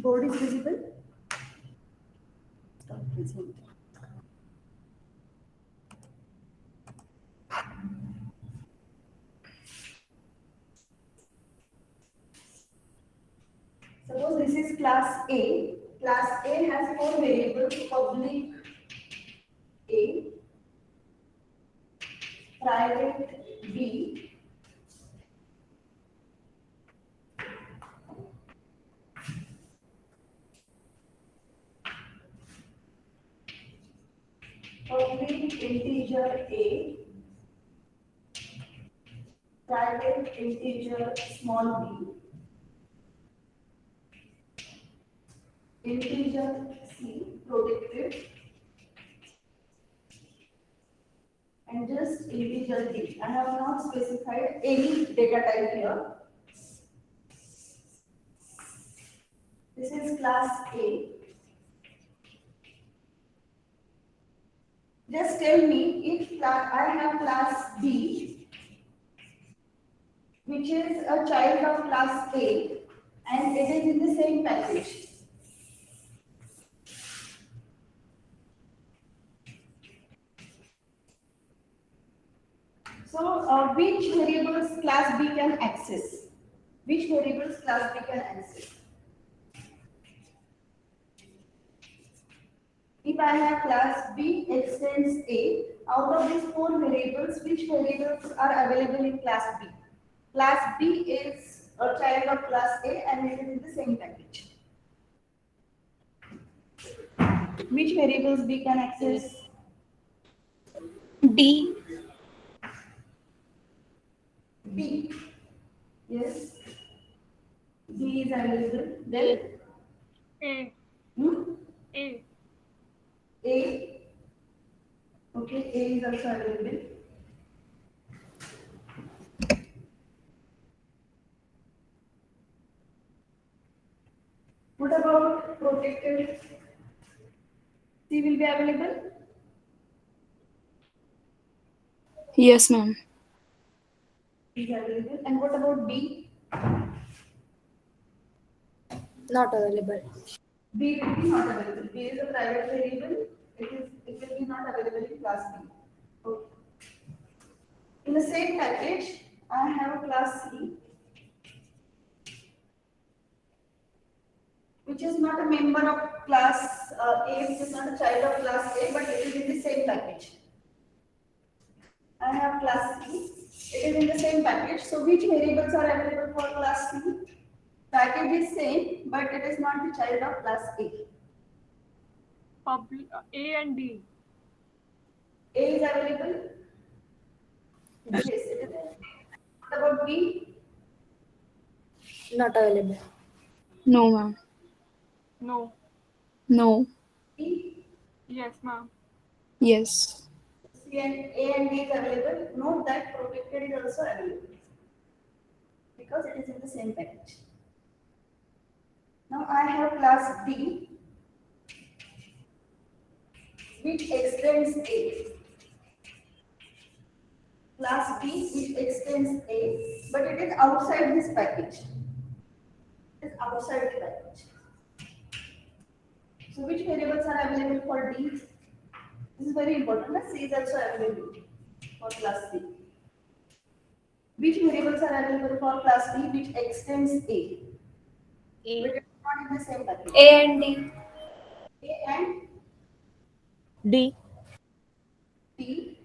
Board is visible? Stop presenting. Suppose this is class A. Class A has four variables: public A, private B, public integer A, private integer small b, integer C, protected, and just integer D. I have not specified any data type here. This is class A. Just tell me if I have class B, which is a child of class A, and it is in the same package. So, which variables class B can access? Which variables class B can access? If I have class B extends A, out of these four variables, which variables are available in class B? Class B is a child of class A and it is in the same package. Which variables B can access? D. B. Yes. B is available. Then A. hmm? A. A. Okay, A is also available. What about protected? C will be available. Yes, ma'am. Is available. And what about B? Not available. B will be not available. B is a private variable. It will be not available in class B. Okay. In the same package, I have a class C, which is not a member of class A, which is not a child of class A, but it is in the same package. I have class C. It is in the same package. So which variables are available for class C? Package is same, but it is not the child of class A. A and D. A is available. Yes, it is. What about B? Not available. No, ma'am. No. No. B? Yes, ma'am. Yes. C and A and D is available. Note that protected is also available because it is in the same package. Now I have class D, which extends A. Class B which extends A, but it is outside this package. It is outside the package. So which variables are available for D? This is very important. C is also available for class D. Which variables are available for class D which extends A? A. But it is not in the same package. A and D. A and D. D.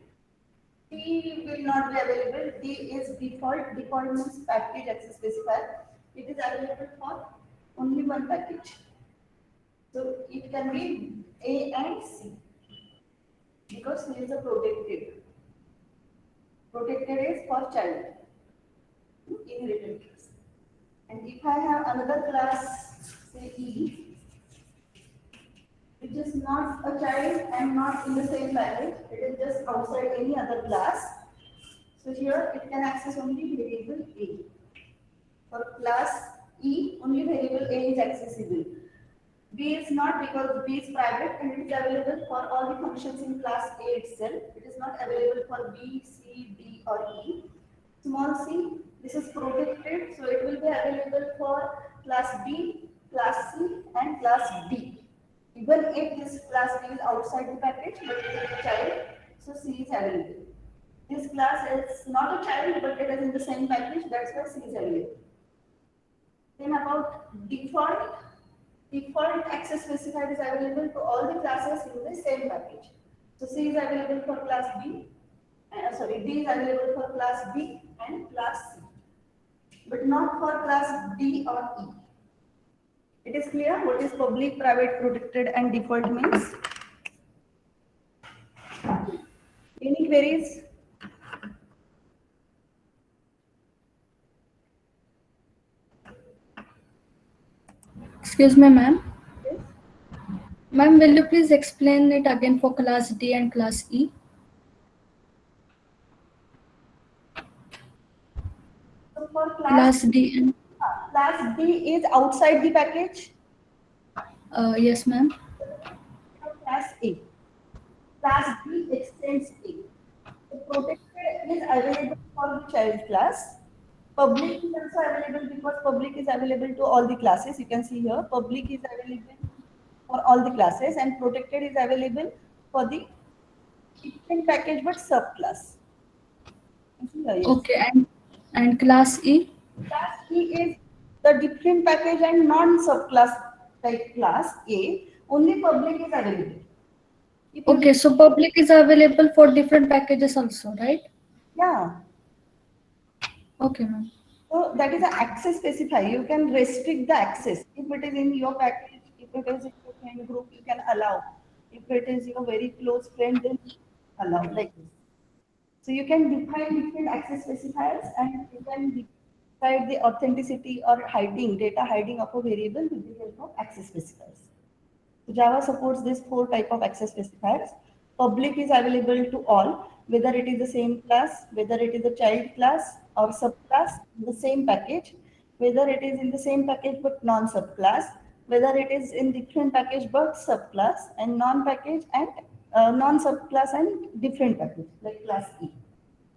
D will not be available. D is default. Default means package access specifier. It is available for only one package. So it can be A and C because he is a protected. Protected is for child in written case. And if I have another class, say E, which is not a child and not in the same package, it is just outside any other class. So here it can access only variable A. For class E, only variable A is accessible. B is not because B is private and it is available for all the functions in class A itself. It is not available for B, C, D or E. Small c, this is protected, so it will be available for class B, class C class D. Even if this class D is outside the package, but it is a child, so C is available. This class is not a child, but it is in the same package, that's why C is available. Then about default access specified is available to all the classes in the same package. So C is available for class B, D is available for class B and class C, but not for class D or E. It is clear what is public, private, protected and default means? Any queries? Excuse me, ma'am. Yes. Ma'am, will you please explain it again for class D and class E? So for Class D and class D is outside the package. yes, ma'am. Class A. Class B extends A. The protected is available for the child class. Public is also available because public is available to all the classes. You can see here, public is available for all the classes and protected is available for the different package but subclass. Yes. Okay, and class E? Class E is the different package and non-subclass like class A. Only public is available. If you Okay, so public is available for different packages also, right? yeah. Okay, ma'am. So that is an access specifier. You can restrict the access. If it is in your package, if it is in your friend group, you can allow. If it is your very close friend, then allow like this. So you can define different access specifiers and you can decide the authenticity or hiding, data hiding of a variable with the help of access specifiers. So Java supports these 4 type of access specifiers. Public is available to all, whether it is the same class, whether it is a child class or subclass in the same package, whether it is in the same package but non-subclass, whether it is in different package but subclass and non-package and non-subclass and different package like class E.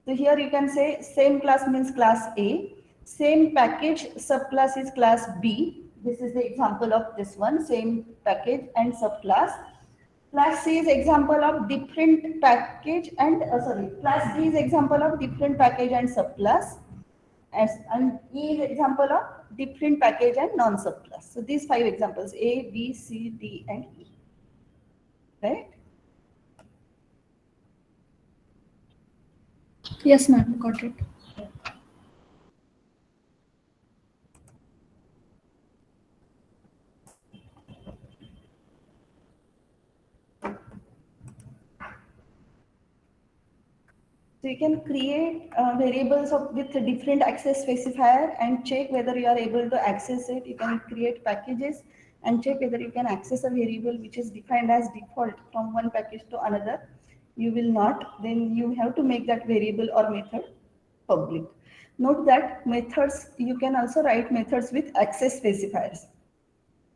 So here you can say same class means class A, same package subclass is class B. This is the example of this one, same package and subclass. Class C is example of different package and class D is example of different package and subclass. And E is example of different package and non-subclass. So these 5 examples A, B, C, D and E. Right? Yes, ma'am. Got it. So you can create variables with a different access specifier and check whether you are able to access it. You can create packages and check whether you can access a variable which is defined as default from one package to another. You will not, then you have to make that variable or method public. Note that methods, you can also write methods with access specifiers.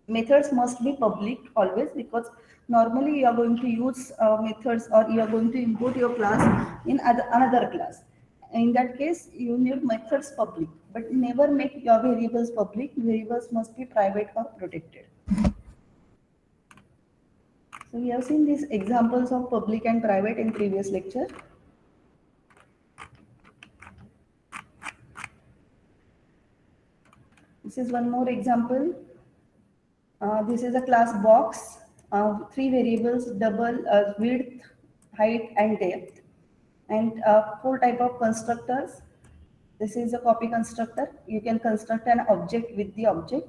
Methods must be public always because normally you are going to use methods or you are going to import your class in another class. In that case, you need methods public, but never make your variables public. Variables must be private or protected. So we have seen these examples of public and private in previous lecture. This is one more example. This is a class box, 3 variables, double width, height and depth, and 4 type of constructors. This is a copy constructor. You can construct an object with the object.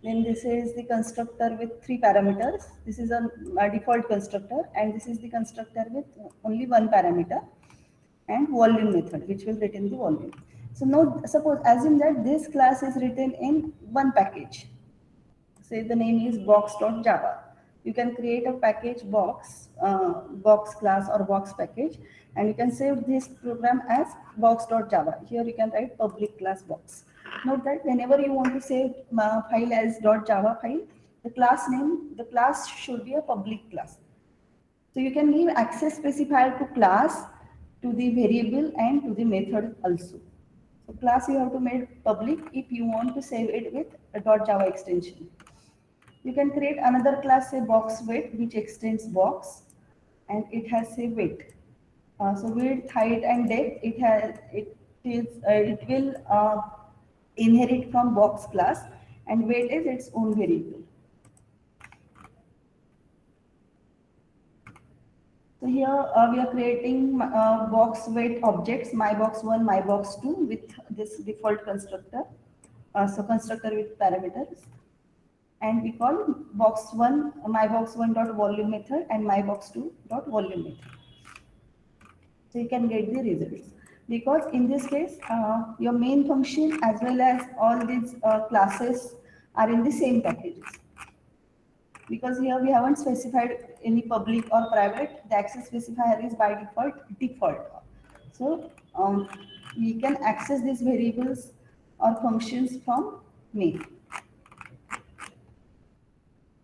Then this is the constructor with 3 parameters. This is a default constructor and this is the constructor with only 1 parameter and volume method which will return the volume. So now suppose assume that this class is written in one package. Say the name is box.java. You can create a package box, box class or box package, and you can save this program as box.java. Here you can write public class box. Note that whenever you want to save file as .java file, the class name, the class should be a public class. So you can give access specifier to class, to the variable and to the method also. So class you have to make public if you want to save it with a .java extension. You can create another class, say box weight, which extends box, and it has say weight. So width, height, and depth. It will inherit from box class, and weight is its own variable. So here we are creating box weight objects, my box 1, my box 2 with this default constructor. So constructor with parameters. And we call box 1, my box 1 dot volume method and my box 2 dot volume method. So you can get the results. Because in this case, your main function as well as all these classes are in the same packages. Because here we haven't specified any public or private, the access specifier is by default. So we can access these variables or functions from main.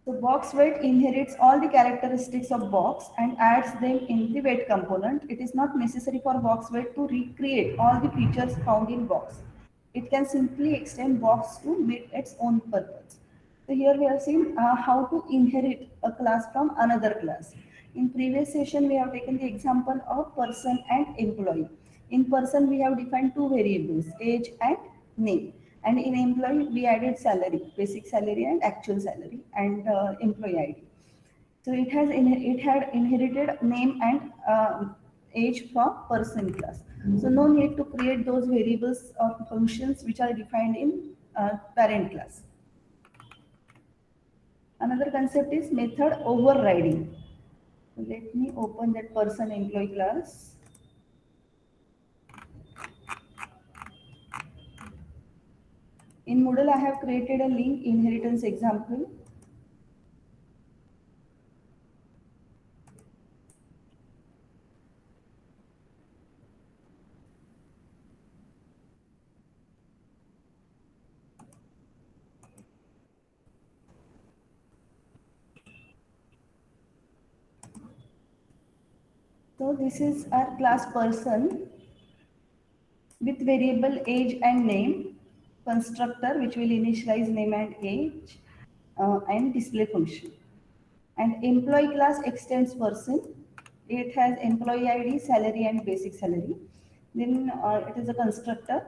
So box weight inherits all the characteristics of box and adds them in the weight component. It is not necessary for box weight to recreate all the features found in box. It can simply extend box to meet its own purpose. So here we have seen how to inherit a class from another class. In previous session, we have taken the example of person and employee. In person, we have defined two variables, age and name. And in employee, we added salary, basic salary and actual salary, and employee ID. So it had inherited name and age from person class. So no need to create those variables or functions which are defined in parent class. Another concept is method overriding. So let me open that person employee class. In Moodle, I have created a link inheritance example. So this is our class person with variable age and name, constructor which will initialize name and age, and display function. And employee class extends person. It has employee ID, salary and basic salary. Then it is a constructor.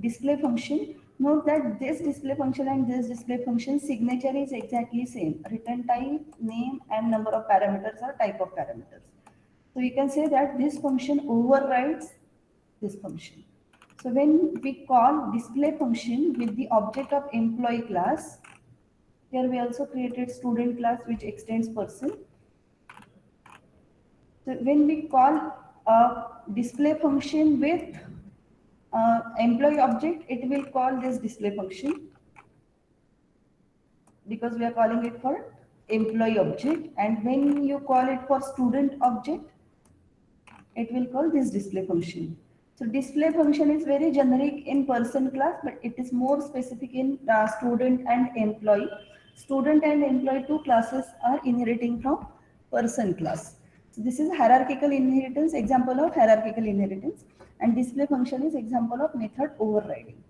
Display function. Note that this display function and this display function signature is exactly same. Return type, name and number of parameters or type of parameters. So you can say that this function overrides this function. So when we call display function with the object of employee class, here we also created student class which extends person. So when we call a display function with employee object, it will call this display function because we are calling it for employee object. And when you call it for student object, it will call this display function. So display function is very generic in person class, but it is more specific in student and employee. Student and employee two classes are inheriting from person class. So this is hierarchical inheritance, example of hierarchical inheritance, and display function is example of method overriding.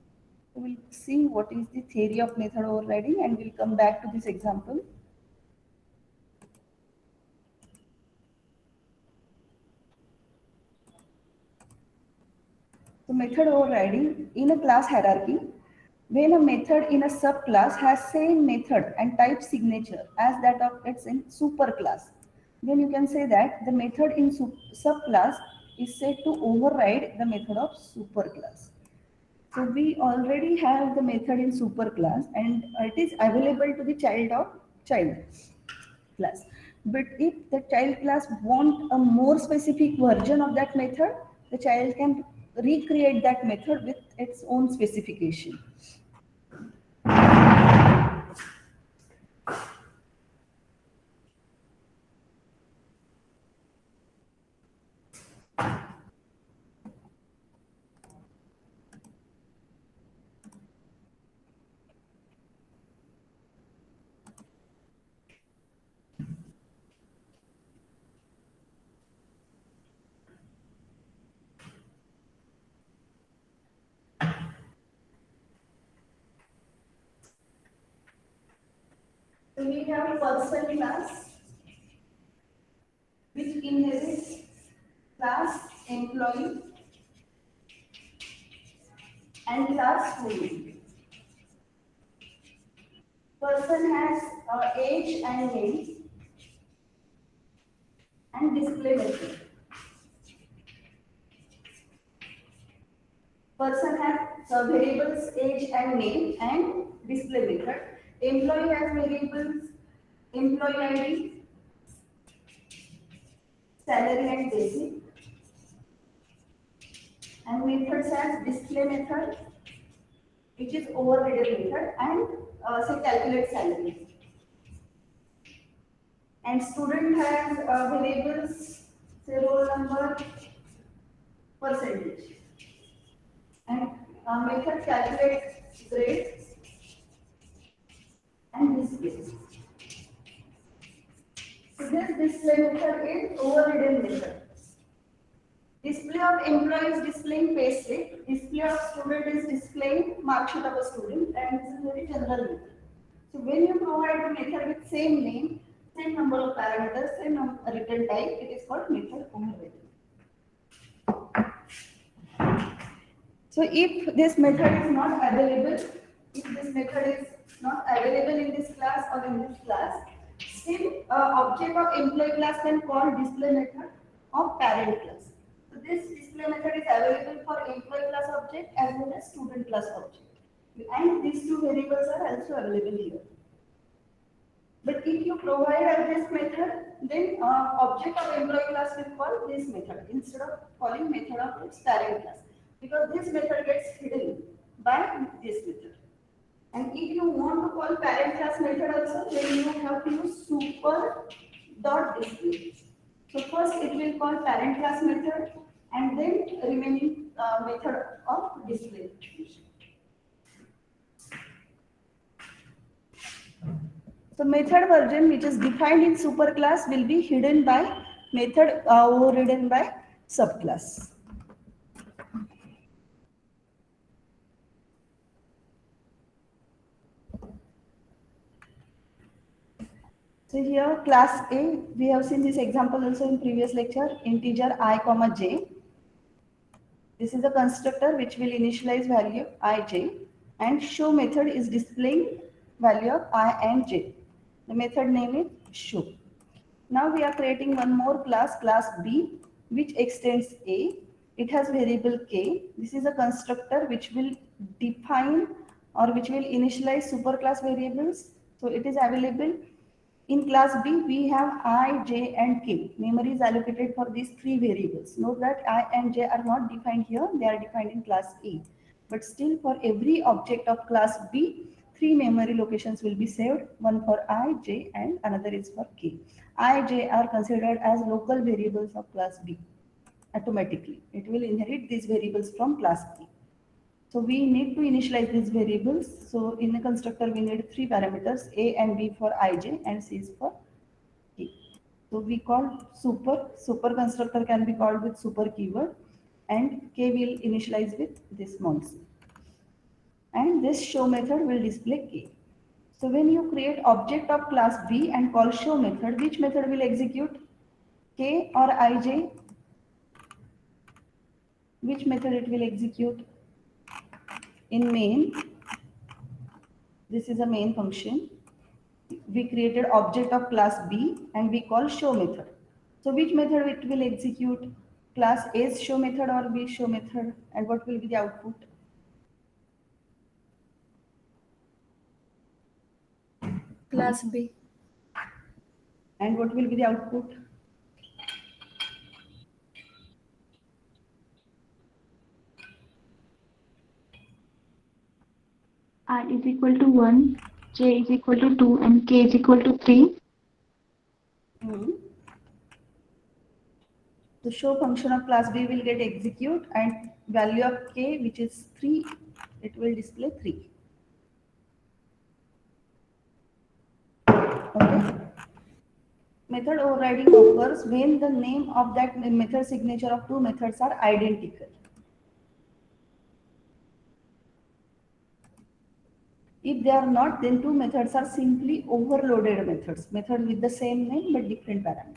So we'll see what is the theory of method overriding and we'll come back to this example. So method overriding in a class hierarchy, when a method in a subclass has same method and type signature as that of its in superclass, then you can say that the method in subclass is said to override the method of superclass. So we already have the method in superclass and it is available to the child of child class. But if the child class want a more specific version of that method, the child can recreate that method with its own specification. So we have person class, which inherits class employee and class student. Person has age and name and display method. Person has variables age and name and display method. Employee has variables employee ID, salary and basic. And methods has display method, which is overridden method, and say calculate salary. And student has variables, say roll number, percentage. And method calculate grade and display. So this display method is overridden method. Display of employee is displaying pay slip. Display of student is displaying mark sheet of a student, and this is very general method. So when you provide a method with same name, same number of parameters, same return type, it is called method overridden. So if this method is not available, in this class or in this class, still object of employee class can call display method of parent class. So this display method is available for employee class object as well as student class object. And these two variables are also available here. But if you provide this method, then object of employee class will call this method instead of calling method of its parent class, because this method gets hidden by this method. And if you want to call parent class method also, then you have to use super dot display. So first it will call parent class method and then remaining method of display. So method version which is defined in superclass will be hidden by method overridden by subclass. So here class A, we have seen this example also in previous lecture, integer I comma j. This is a constructor which will initialize value ij, and show method is displaying value of I and j. The method name is show. Now we are creating one more class, class B, which extends A. It has variable k. This is a constructor which will define or which will initialize superclass variables. So it is available in class B. We have I, j, and k. Memory is allocated for these three variables. Note that I and j are not defined here; they are defined in class A. But still, for every object of class B, three memory locations will be saved. One for I, j, and another is for k. I, j are considered as local variables of class B. Automatically, it will inherit these variables from class B. So we need to initialize these variables. So in the constructor, we need three parameters, A and B for ij and C is for k. So we call super constructor can be called with super keyword, and k will initialize with this small c. And this show method will display k. So when you create object of class B and call show method, which method will execute? K or ij? Which method it will execute? In main, this is a main function. We created object of class B and we call show method. So which method it will execute? Class A's show method or B show method? And what will be the output? Class B. And what will be the output? I is equal to 1, j is equal to 2, and k is equal to 3. The show function of class B will get execute, and value of k, which is 3, it will display 3. Okay. Method overriding occurs when the name of that method signature of two methods are identical. If they are not, then two methods are simply overloaded methods, method with the same name but different parameters.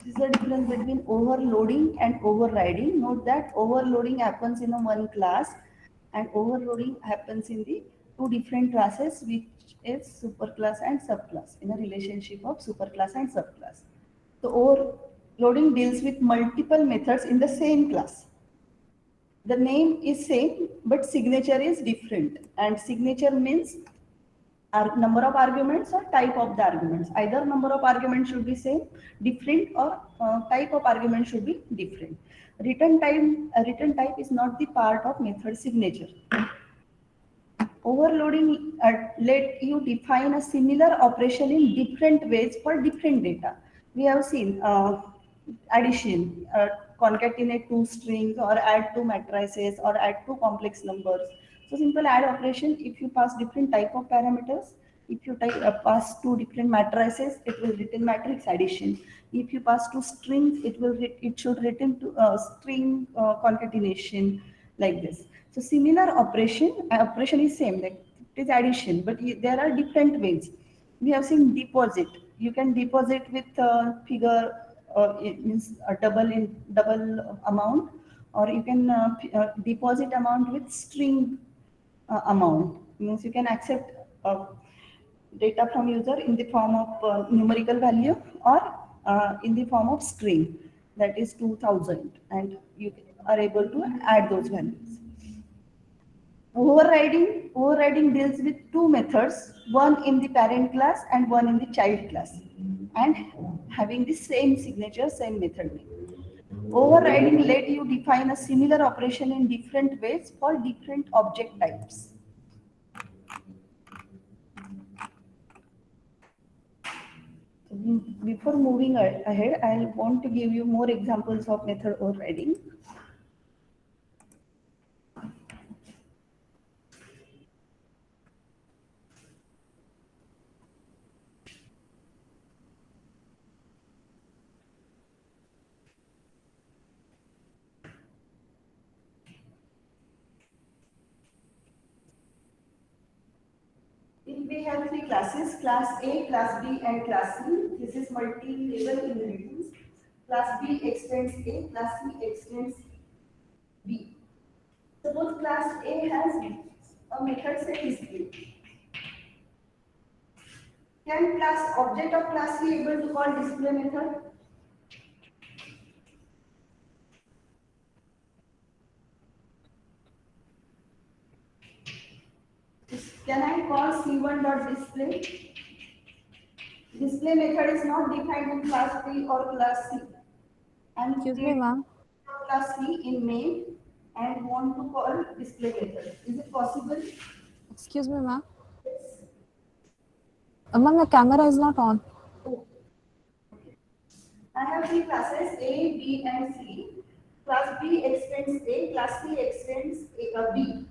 This is the difference between overloading and overriding. Note that overloading happens in a one class and overloading happens in the two different classes, which is superclass and subclass, in a relationship of superclass and subclass. So overloading deals with multiple methods in the same class. The name is same, but signature is different. And signature means number of arguments or type of the arguments. Either number of arguments should be same, different, or type of argument should be different. Return type is not the part of method signature. Overloading let you define a similar operation in different ways for different data. We have seen addition, concatenate two strings, or add two matrices, or add two complex numbers. So simple add operation, if you pass different type of parameters, if you pass two different matrices, it will return matrix addition. If you pass two strings, it should return to string concatenation, like this. So similar operation is same, like it is addition, but there are different ways. We have seen deposit. You can deposit with figure, it means a double amount, or you can deposit amount with string amount. Means you can accept data from user in the form of numerical value, or in the form of string, that is 2000, and you are able to add those values. Overriding deals with two methods, one in the parent class and one in the child class, and having the same signature, same method name. Overriding let you define a similar operation in different ways for different object types. Before moving ahead, I want to give you more examples of method overriding. We have three classes, class A, class B, and class C. This is multi-level inheritance. Class B extends A, class C extends B. Suppose class A has a method set display. Can class object of class C able to call display method? Can I call C1.display? Display method is not defined in class B or class C. And Excuse me, ma'am. Class C in name and want to call display method. Is it possible? Excuse me, ma'am. Ma'am, your camera is not on. Oh. I have three classes A, B, and C. Class B extends A, class C extends B.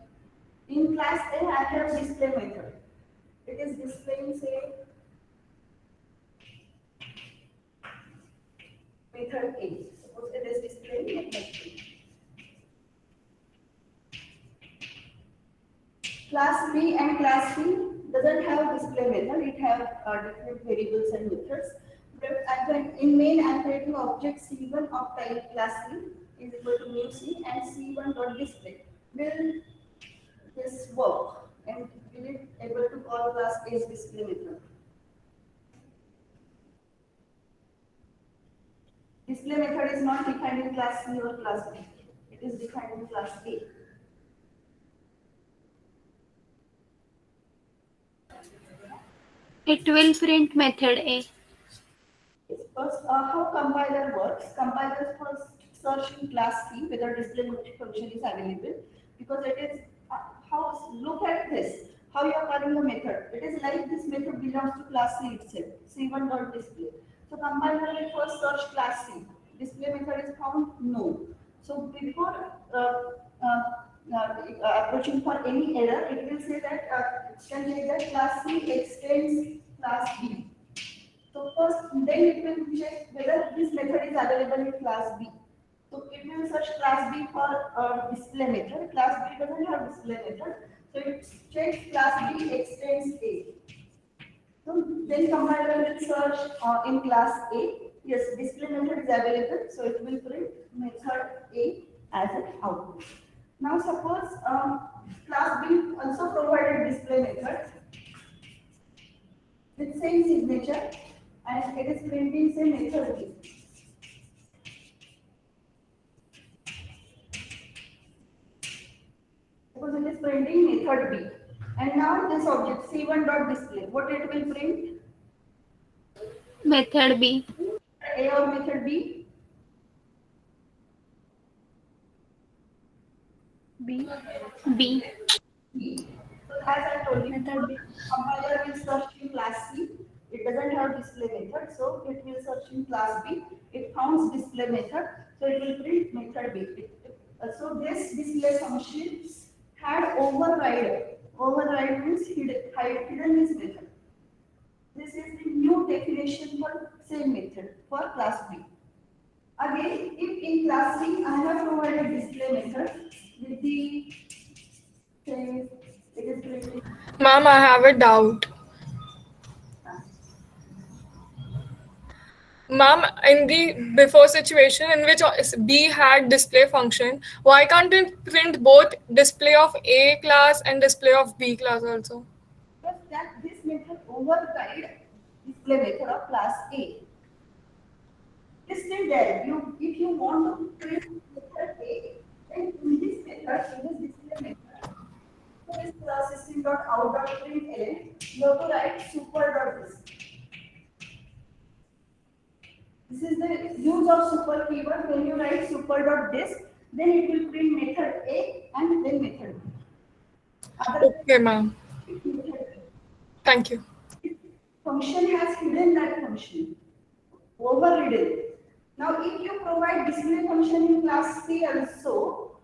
In class A, I have display method. It is displaying, say, method A. Suppose it is displaying method A. Class B and class C doesn't have display method. It have different variables and methods. But in main, I'm creating object C1 of type class C is equal to new C, and C1.display. Will this work, and will it able to call class A's display method? Display method is not defined in class C or class B. It is defined in class A. It will print method A. First, how compiler works? Compiler first search in class C whether display function is available, because it is look at this. How you are calling the method? It is like this method belongs to class C itself. C1.display. So compiler will first search class C. Display method is found? No. So before approaching for any error, it will say that can say that class C extends class B. So first, then it will check whether this method is available in class B. So it will search class B for display method. Class B doesn't have display method. So it checks class B extends A. So then compiler will search in class A. Yes, display method is available, so it will print method A as an output. Now suppose class B also provided display method with same signature and it is printing same method B. Suppose it is printing method B. And now this object C1.display, what it will print? Method B. A or method B? B. B. So as I told you, Method B. compiler will search in class C. It doesn't have display method, so it will search in class B. It founds display method, so it will print method B. So this display function had override. Override means hidden this method. This is the new definition for same method for class B. Again, if in class C I have provided display method with the say it is printing. Ma'am, I have a doubt. Ma'am, in the before situation in which B had display function, why can't it print both display of A class and display of B class also? Because that this method override display method of class A. It's still there. If you want to print method A, then in this method, in this display method, so this system.out.println, you have to write super.display. This is the use of super keyword. When you write super.disk, then it will print method A and then method B. Okay, ma'am. Thank you. Function has hidden that function, overridden. Now, if you provide display function in class C also,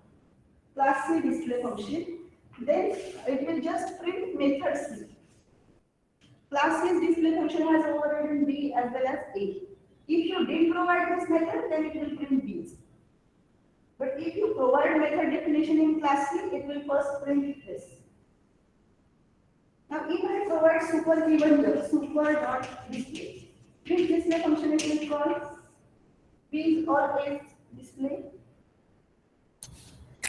class C display function, then it will just print method C. Class C's display function has overridden B as well as A. If you didn't provide this method, then it will print B's. But if you provide method definition in class C, it will first print this. Now, if I provide super keyword here, super.display, which display function it will call? B or A display?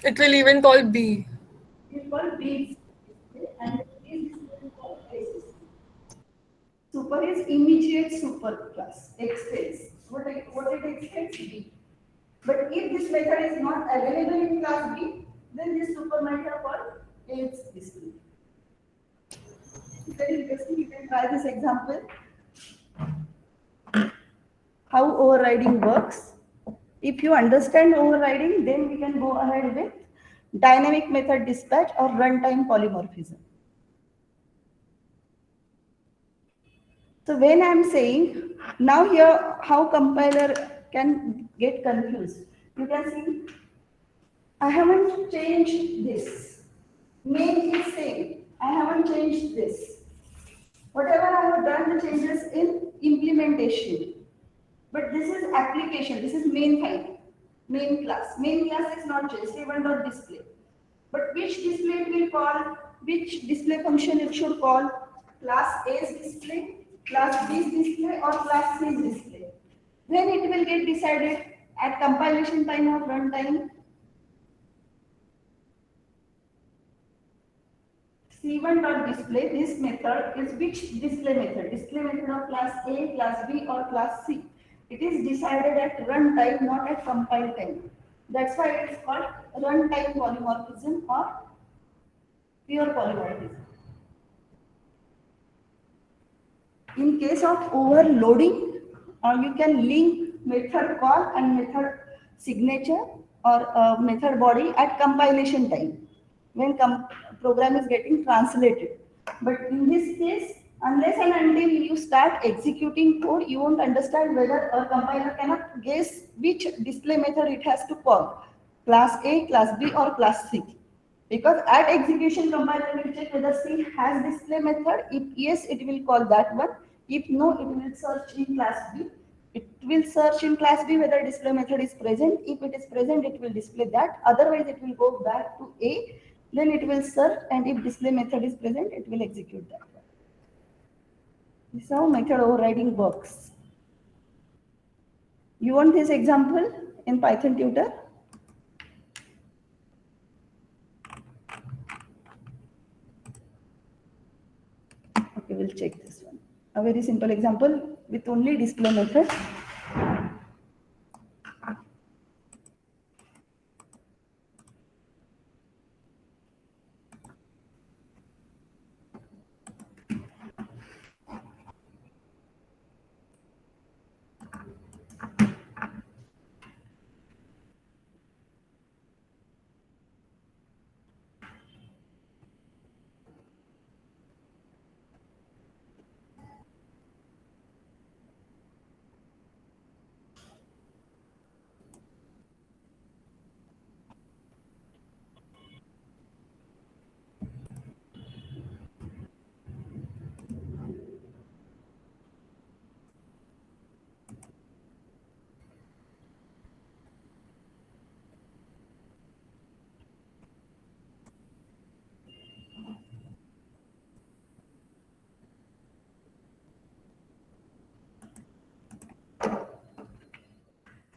It will even call B. It will call B display and this display will call A display. Super is immediate super class, extends. What it extends? B. But if this method is not available in class B, then this super might have called A display. It's very interesting. You can try this example. How overriding works. If you understand overriding, then we can go ahead with dynamic method dispatch or runtime polymorphism. So when I am saying, now here how compiler can get confused. You can see, I haven't changed this. Main is same. I haven't changed this. Whatever I have done the changes in implementation. But this is application. This is main file, main class. Main class is not changed. C1.display. But which display it will call? Which display function it should call? Class A's display, class B's display, or class C's display. Then it will get decided at compilation time or runtime. C1.display, this method is which display method? Display method of class A, class B, or class C. It is decided at runtime, not at compile time. That's why it is called runtime polymorphism or pure polymorphism. In case of overloading, you can link method call and method signature or method body at compilation time when program is getting translated. But in this case, unless and until you start executing code, you won't understand whether a compiler cannot guess which display method it has to call, class A, class B, or class C. Because at execution, compiler will check whether C has display method. If yes, it will call that one. If no, it will search in class B. It will search in class B whether display method is present. If it is present, it will display that. Otherwise, it will go back to A Then it will serve, and if display method is present, it will execute that one. This is how method overriding works. You want this example in Python tutor? Okay, we'll check this one. A very simple example with only display method.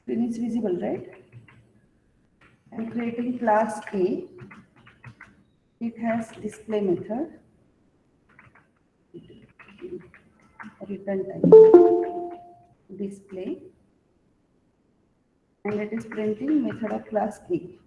Screen is visible, right? I'm creating class A. It has display method. Return type display, and it is printing method of class A.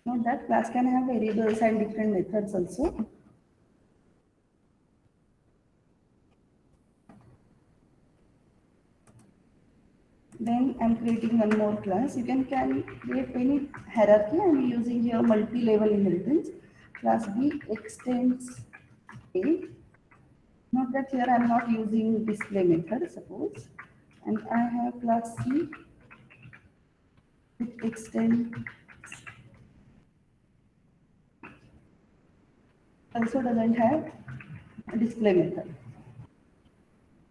Now that class can have variables and different methods also. Then I'm creating one more class. You can create any hierarchy. I'm using here multi-level inheritance. Class B extends A. Note that here I'm not using display method, suppose. And I have class C, which extends, also doesn't have a display method.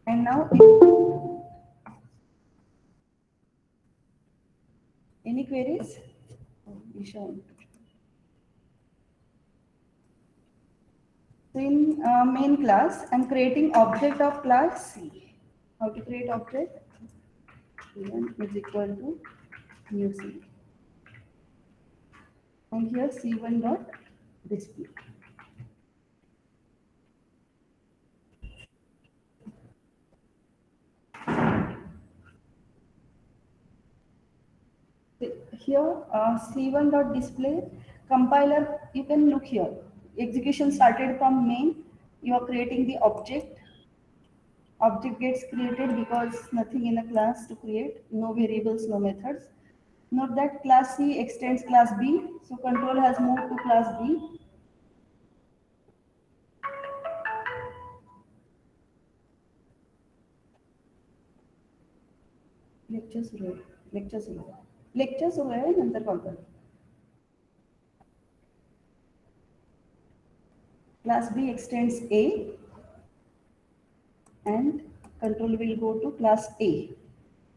And now, any queries? Oh, Ishan. So in main class, I'm creating object of class C. How to create object? C1 is equal to new C. And here C1 dot display. Here C1 dot display compiler, you can look here. Execution started from main. You are creating the object. Object gets created because nothing in a class to create, no variables, no methods. Note that class C extends class B, so control has moved to class B. Lecture हो गए नंतर call कर. Class B extends A and control will go to class A.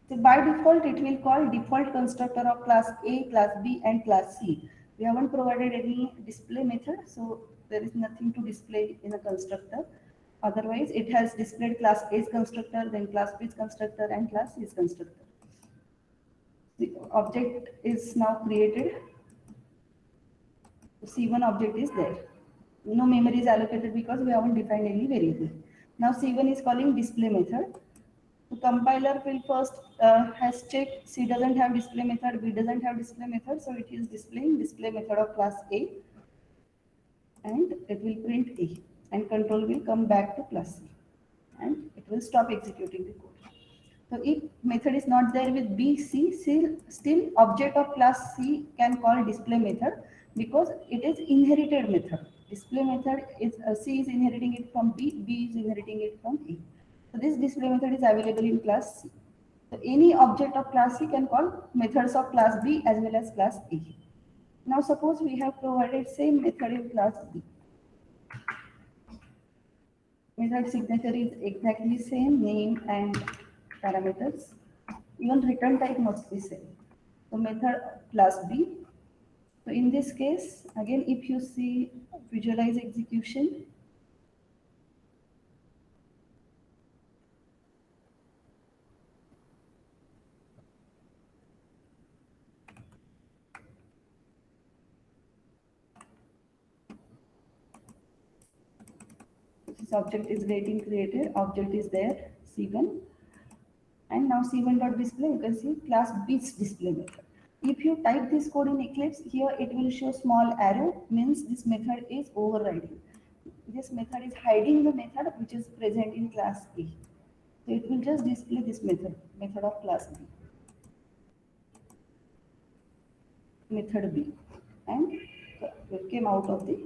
So by default, it will call default constructor of class A, class B, and class C. We haven't provided any display method, so there is nothing to display in a constructor. Otherwise, it has displayed class A's constructor, then class B's constructor, and class C's constructor. The object is now created. C1 object is there. No memory is allocated because we haven't defined any variable. Now C1 is calling display method. The compiler will first has checked C doesn't have display method, B doesn't have display method, so it is displaying display method of class A, and it will print A, and control will come back to class C, and it will stop executing the code. So if method is not there with B, C, still object of class C can call display method because it is inherited method. Display method is C is inheriting it from B, B is inheriting it from A. So this display method is available in class C. So any object of class C can call methods of class B as well as class A. Now suppose we have provided same method in class B. Method signature is exactly same, name and parameters. Even return type must be same. So method class B. So in this case, again, if you see visualize execution, this object is getting created, object is there, C1. And now C1 dot display, you can see class B's display method. If you type this code in Eclipse, here it will show small arrow, means this method is overriding. This method is hiding the method which is present in class A. So it will just display this method of class B, method B, and it came out of the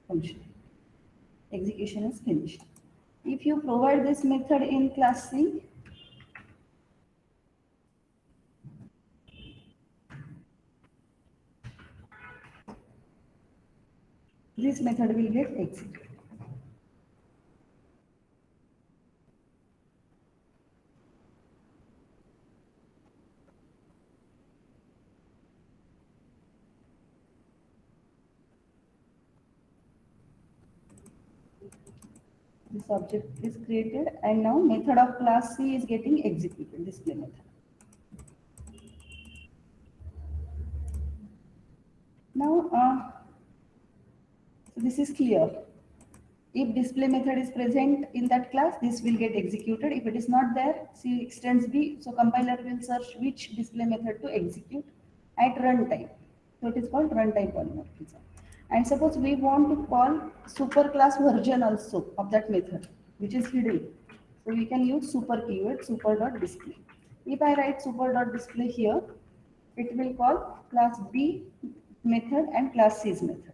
function. Execution is finished. If you provide this method in class C, this method will get executed. This object is created and now method of class C is getting executed, display method. Now, so this is clear. If display method is present in that class, this will get executed. If it is not there, C extends B. So compiler will search which display method to execute at runtime. So it is called runtime polymorphism. And suppose we want to call superclass version also of that method, which is hidden. So we can use super keyword, super.display. If I write super.display here, it will call class B method and class C's method.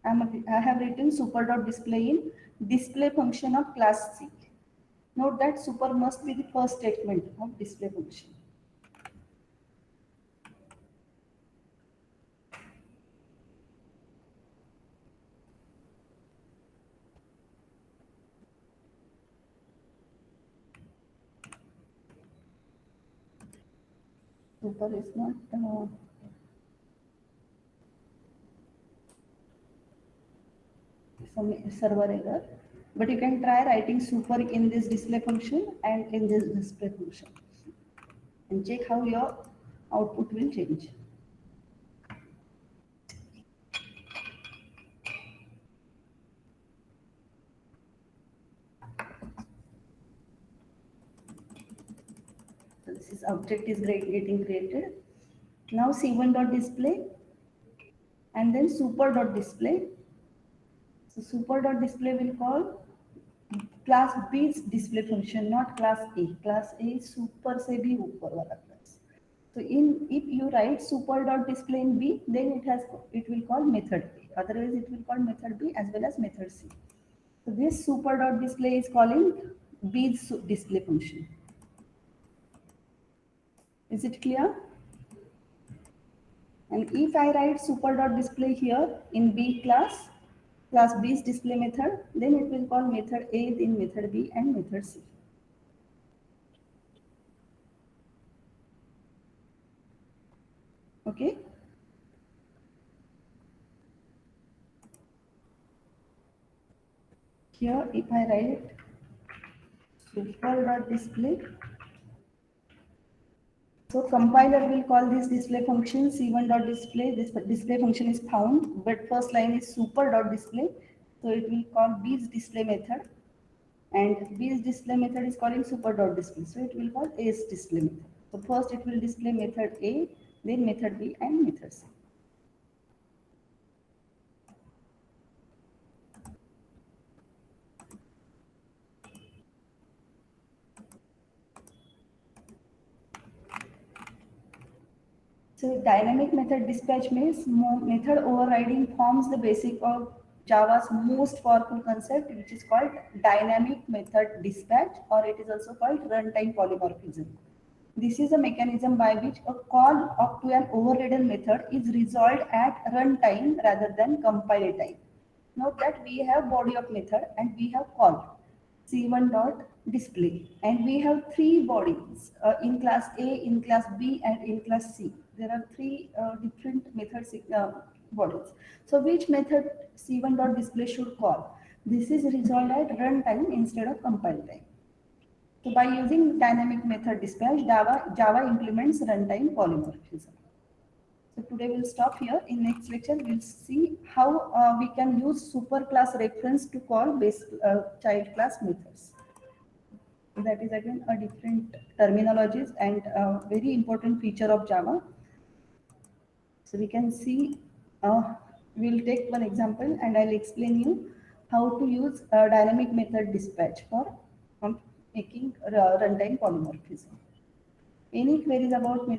I have written super.display in display function of class C. Note that super must be the first statement of display function. Super is not some server error, but you can try writing super in this display function and in this display function and check how your output will change. So this is object is getting created. Now C1.display and then super.display. So super.display will call class B's display function, not class A. Class A is super se bhi upar wala class. So if you write super.display in B, then it will call method A. Otherwise, it will call method B as well as method C. So this super.display is calling B's display function. Is it clear? And if I write super.display here in B class B's display method, then it will call method A, then method B and method C. Okay. Here if I write super.display, so compiler will call this display function C1.display. This display function is found, but first line is super.display. So it will call B's display method, and B's display method is calling super.display. So it will call A's display method. So first it will display method A, then method B and method C. So dynamic method dispatch means method overriding forms the basic of Java's most powerful concept, which is called dynamic method dispatch, or it is also called runtime polymorphism. This is a mechanism by which a call up to an overridden method is resolved at runtime rather than compile time. Note that we have body of method and we have call C1 dot display, and we have three bodies in class A, in class B, and in class C. There are three different methods bodies. So which method C1 dot display should call? This is resolved at runtime instead of compile time. So by using dynamic method dispatch, Java implements runtime polymorphism. So today we'll stop here. In next lecture, we'll see how we can use superclass reference to call base child class methods. So that is again a different terminologies and a very important feature of Java. So we can see, we'll take one example and I'll explain you how to use dynamic method dispatch for making runtime polymorphism. Any queries about